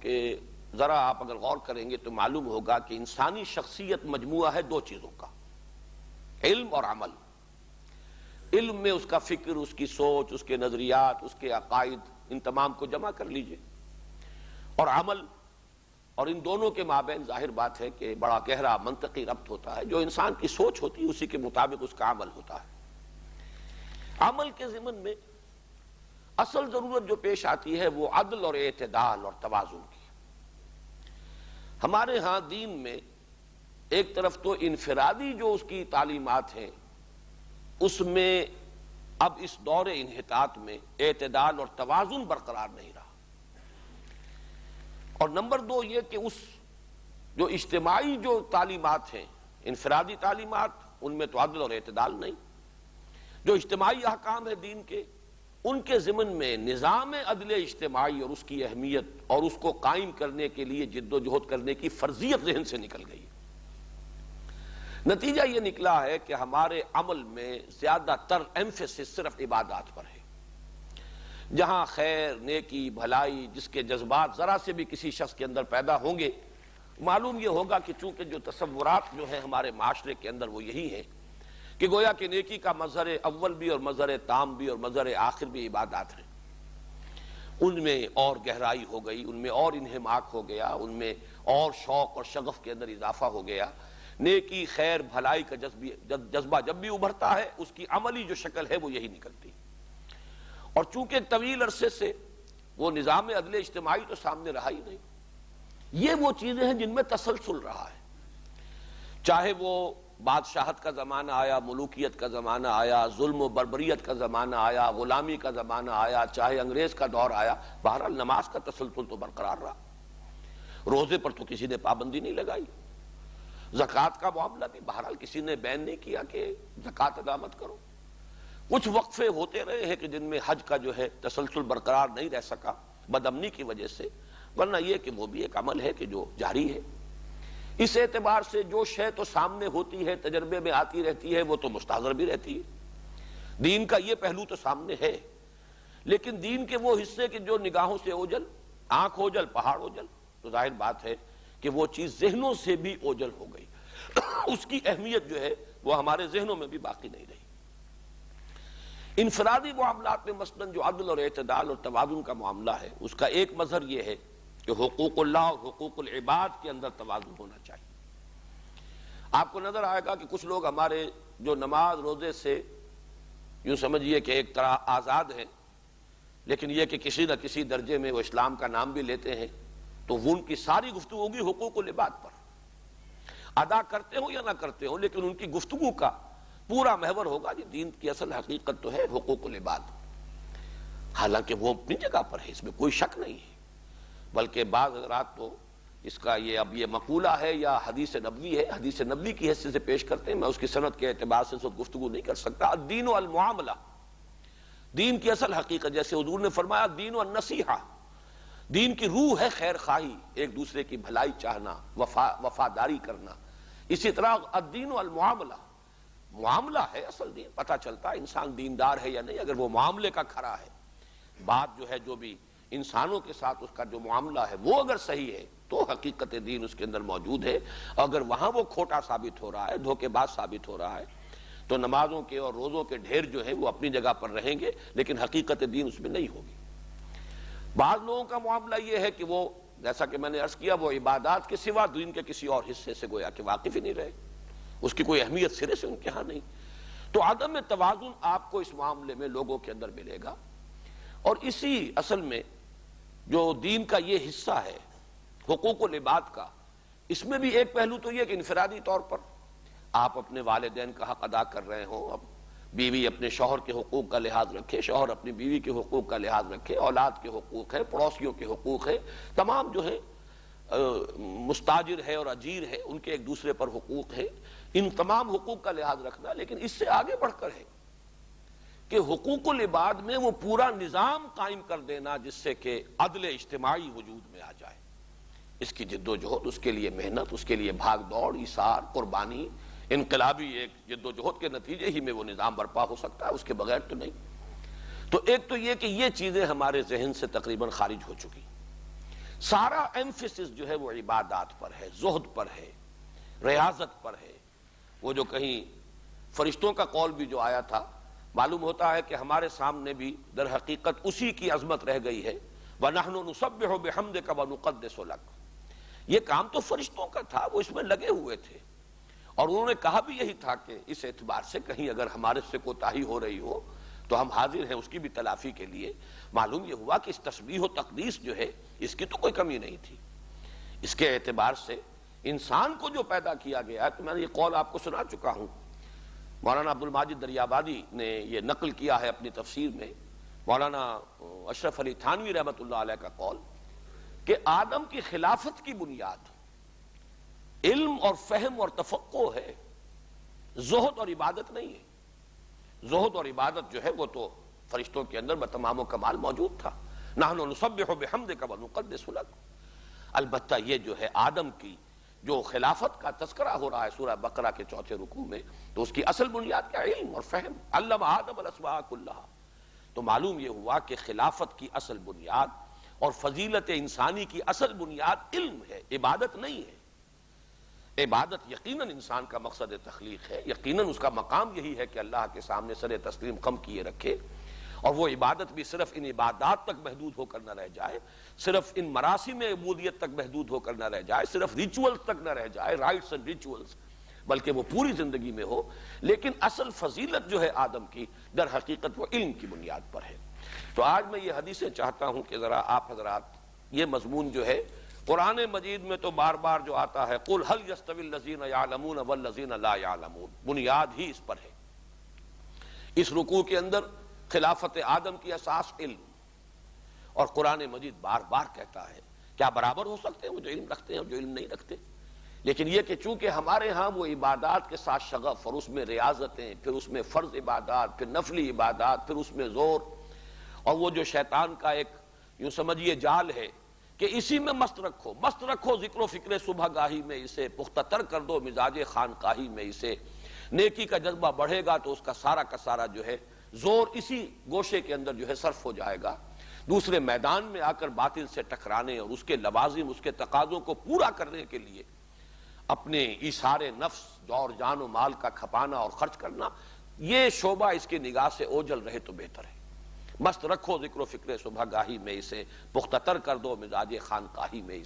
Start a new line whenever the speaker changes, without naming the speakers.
کہ ذرا آپ اگر غور کریں گے تو معلوم ہوگا کہ انسانی شخصیت مجموعہ ہے دو چیزوں کا، علم اور عمل۔ علم میں اس کا فکر، اس کی سوچ، اس کے نظریات، اس کے عقائد، ان تمام کو جمع کر لیجئے، اور عمل، اور ان دونوں کے مابین ظاہر بات ہے کہ بڑا گہرا منطقی ربط ہوتا ہے۔ جو انسان کی سوچ ہوتی ہے اسی کے مطابق اس کا عمل ہوتا ہے۔ عمل کے ضمن میں اصل ضرورت جو پیش آتی ہے وہ عدل اور اعتدال اور توازن کی۔ ہمارے ہاں دین میں ایک طرف تو انفرادی جو اس کی تعلیمات ہیں اس میں اب اس دور انحطاط میں اعتدال اور توازن برقرار نہیں رہا، اور نمبر دو یہ کہ اس جو اجتماعی جو تعلیمات ہیں، انفرادی تعلیمات، ان میں تو عدل اور اعتدال نہیں۔ جو اجتماعی احکام ہے دین کے، ان کے ضمن میں نظام عدل اجتماعی اور اس کی اہمیت اور اس کو قائم کرنے کے لیے جد و جہد کرنے کی فرضیت ذہن سے نکل گئی۔ نتیجہ یہ نکلا ہے کہ ہمارے عمل میں زیادہ تر ایمفیسس صرف عبادات پر ہے۔ جہاں خیر، نیکی، بھلائی، جس کے جذبات ذرا سے بھی کسی شخص کے اندر پیدا ہوں گے، معلوم یہ ہوگا کہ چونکہ جو تصورات جو ہیں ہمارے معاشرے کے اندر وہ یہی ہیں کہ گویا کہ نیکی کا مظہر اول بھی اور مظہر تام بھی اور مظہر آخر بھی عبادات ہیں، ان میں اور گہرائی ہو گئی، ان میں اور انہماک ہو گیا، ان میں اور شوق اور شغف کے اندر اضافہ ہو گیا۔ نیکی، خیر، بھلائی کا جذبہ جب بھی ابھرتا ہے اس کی عملی جو شکل ہے وہ یہی نکلتی۔ اور چونکہ طویل عرصے سے وہ نظام عدل اجتماعی تو سامنے رہا ہی نہیں، یہ وہ چیزیں ہیں جن میں تسلسل رہا ہے، چاہے وہ بادشاہت کا زمانہ آیا، ملوکیت کا زمانہ آیا، ظلم و بربریت کا زمانہ آیا، غلامی کا زمانہ آیا، چاہے انگریز کا دور آیا، بہرحال نماز کا تسلسل تو برقرار رہا۔ روزے پر تو کسی نے پابندی نہیں لگائی، زکوٰۃ کا معاملہ بھی بہرحال کسی نے بین نہیں کیا کہ زکوٰۃ ادا مت کرو۔ کچھ وقفے ہوتے رہے ہیں کہ جن میں حج کا جو ہے تسلسل برقرار نہیں رہ سکا بدامنی کی وجہ سے، ورنہ یہ کہ وہ بھی ایک عمل ہے کہ جو جاری ہے۔ اس اعتبار سے جو شے تو سامنے ہوتی ہے، تجربے میں آتی رہتی ہے، وہ تو مستحضر بھی رہتی ہے۔ دین کا یہ پہلو تو سامنے ہے، لیکن دین کے وہ حصے کہ جو نگاہوں سے اوجل، آنکھ اوجل پہاڑ اوجل، تو ظاہر بات ہے کہ وہ چیز ذہنوں سے بھی اوجل ہو گئی۔ اس کی اہمیت جو ہے وہ ہمارے ذہنوں میں بھی باقی نہیں رہی۔ انفرادی معاملات میں مثلاً جو عدل اور اعتدال اور توازن کا معاملہ ہے، اس کا ایک مظہر یہ ہے کہ حقوق اللہ اور حقوق العباد کے اندر توازن ہونا چاہیے۔ آپ کو نظر آئے گا کہ کچھ لوگ ہمارے جو نماز روزے سے یوں سمجھیے کہ ایک طرح آزاد ہیں، لیکن یہ کہ کسی نہ کسی درجے میں وہ اسلام کا نام بھی لیتے ہیں، تو وہ ان کی ساری گفتگو ہوگی حقوق العباد پر، ادا کرتے ہوں یا نہ کرتے ہوں، لیکن ان کی گفتگو کا پورا محور ہوگا جی دین کی اصل حقیقت تو ہے حقوق العباد۔ حالانکہ وہ اپنی جگہ پر ہے، اس میں کوئی شک نہیں ہے، بلکہ بعض حضرات تو اس کا یہ اب یہ مقولہ ہے یا حدیث نبوی ہے، حدیث نبوی کی حیثیت سے پیش کرتے ہیں، میں اس کی سند کے اعتبار سے اس وقت گفتگو نہیں کر سکتا۔ الدین والمعاملہ، دین کی اصل حقیقت جیسے حضور نے فرمایا دین والنصیحہ، دین کی روح ہے خیر خواہی، ایک دوسرے کی بھلائی چاہنا، وفاداری کرنا۔ اسی طرح الدین والمعاملہ، معاملہ ہے اصل دین، پتہ چلتا ہے انسان دیندار ہے یا نہیں اگر وہ معاملے کا کھرا ہے۔ بات جو ہے جو بھی انسانوں کے ساتھ اس کا جو معاملہ ہے وہ اگر صحیح ہے تو حقیقت دین اس کے اندر موجود ہے۔ اگر وہاں وہ کھوٹا ثابت ہو رہا ہے، دھوکے باز ثابت ہو رہا ہے، تو نمازوں کے اور روزوں کے ڈھیر جو ہیں وہ اپنی جگہ پر رہیں گے، لیکن حقیقت دین اس میں نہیں ہوگی۔ بعض لوگوں کا معاملہ یہ ہے کہ وہ جیسا کہ میں نے عرض کیا وہ عبادات کے سوا دین کے کسی اور حصے سے گویا کہ واقف ہی نہیں رہے، اس کی کوئی اہمیت سرے سے ان کے ہاں نہیں۔ تو عدم توازن آپ کو اس معاملے میں لوگوں کے اندر ملے گا، اور اسی اصل میں جو دین کا یہ حصہ ہے حقوق العباد کا، اس میں بھی ایک پہلو تو یہ کہ انفرادی طور پر آپ اپنے والدین کا حق ادا کر رہے ہوں، اب بیوی اپنے شوہر کے حقوق کا لحاظ رکھے، شوہر اپنی بیوی کے حقوق کا لحاظ رکھے، اولاد کے حقوق ہے، پڑوسیوں کے حقوق ہے، تمام جو ہے مستاجر ہے اور اجیر ہے ان کے ایک دوسرے پر حقوق ہے، ان تمام حقوق کا لحاظ رکھنا۔ لیکن اس سے آگے بڑھ کر ہے کہ حقوق العباد میں وہ پورا نظام قائم کر دینا جس سے کہ عدل اجتماعی وجود میں آ جائے، اس کی جد و جہد، اس کے لیے محنت، اس کے لیے بھاگ دوڑ، ایثار، قربانی، انقلابی ایک جد و جہد کے نتیجے ہی میں وہ نظام برپا ہو سکتا ہے، اس کے بغیر تو نہیں۔ تو ایک تو یہ کہ یہ چیزیں ہمارے ذہن سے تقریباً خارج ہو چکی۔ سارا ایمفیسس جو ہے وہ عبادات پر ہے، زہد پر ہے، ریاضت پر ہے۔ وہ جو کہیں فرشتوں کا قول بھی جو آیا تھا، معلوم ہوتا ہے کہ ہمارے سامنے بھی در حقیقت اسی کی عظمت رہ گئی ہے۔ وَنَحْنُ نُسَبِّحُ بِحَمْدِكَ وَنُقَدِّسُ لَكَ۔ یہ کام تو فرشتوں کا تھا، وہ اس میں لگے ہوئے تھے، اور انہوں نے کہا بھی یہی تھا کہ اس اعتبار سے کہیں اگر ہمارے سے کوتاہی ہو رہی ہو تو ہم حاضر ہیں اس کی بھی تلافی کے لیے۔ معلوم یہ ہوا کہ اس تسبیح و تقدیس جو ہے اس کی تو کوئی کمی نہیں تھی۔ اس کے اعتبار سے انسان کو جو پیدا کیا گیا ہے، تو میں نے یہ قول آپ کو سنا چکا ہوں، مولانا عبد الماجد دریابادی نے یہ نقل کیا ہے اپنی تفسیر میں، مولانا اشرف علی تھانوی رحمۃ اللہ علیہ کا قول، کہ آدم کی خلافت کی بنیاد علم اور فہم اور تفقہ ہے، زہد اور عبادت نہیں ہے۔ زہد اور عبادت جو ہے وہ تو فرشتوں کے اندر بتمام و کمال موجود تھا۔ نحن نسبح بحمدک ونقدس لک۔ البتہ یہ جو ہے آدم کی جو خلافت کا تذکرہ ہو رہا ہے سورہ بقرہ کے 4 رکوع میں، تو اس کی اصل بنیاد کیا؟ علم اور فہم۔ علم آدم الاسماء کلھا۔ تو معلوم یہ ہوا کہ خلافت کی اصل بنیاد اور فضیلت انسانی کی اصل بنیاد علم ہے، عبادت نہیں ہے۔ عبادت یقیناً انسان کا مقصد تخلیق ہے، یقیناً اس کا مقام یہی ہے کہ اللہ کے سامنے سر تسلیم خم کیے رکھے، اور وہ عبادت بھی صرف ان عبادات تک محدود ہو کر نہ رہ جائے، صرف ان مراسم عبودیت تک محدود ہو کر نہ رہ جائے، صرف ریچولز تک نہ رہ جائے، رائٹس اینڈ ریچولز، بلکہ وہ پوری زندگی میں ہو۔ لیکن اصل فضیلت جو ہے آدم کی، در حقیقت وہ علم کی بنیاد پر ہے۔ تو آج میں یہ حدیثیں چاہتا ہوں کہ ذرا آپ حضرات یہ مضمون جو ہے قرآن مجید میں تو بار بار جو آتا ہے قُلْ هَلْ يَسْتَوِي الَّذِينَ يَعْلَمُونَ وَالَّذِينَ لَا يَعْلَمُونَ، بنیاد ہی اس پر ہے۔ اس رکوع کے اندر خلافت آدم کی اساس علم، اور قرآن مجید بار بار کہتا ہے کیا برابر ہو سکتے ہیں وہ جو علم رکھتے ہیں اور جو علم نہیں رکھتے؟ لیکن یہ کہ چونکہ ہمارے ہاں وہ عبادات کے ساتھ شغف، اور اس میں ریاضتیں، پھر اس میں فرض عبادات، پھر نفلی عبادات، پھر اس میں زور، اور وہ جو شیطان کا ایک یوں سمجھیے جال ہے کہ اسی میں مست رکھو ذکر و فکر صبح گاہی میں اسے، پختہ تر کر دو مزاج خانقاہی میں اسے، نیکی کا جذبہ بڑھے گا تو اس کا سارا جو ہے زور اسی گوشے کے اندر جو ہے صرف ہو جائے گا۔ دوسرے میدان میں آ کر باطل سے ٹکرانے اور اس کے لوازم، اس کے تقاضوں کو پورا کرنے کے لیے اپنے ایثار نفس، اور جان و مال کا کھپانا اور خرچ کرنا، یہ شعبہ اس کی نگاہ سے اوجھل رہے تو بہتر ہے۔ مست رکھو ذکر و فکر صبح گاہی میں اسے، پختہ تر کر دو مزاج خانقاہی میں اسے۔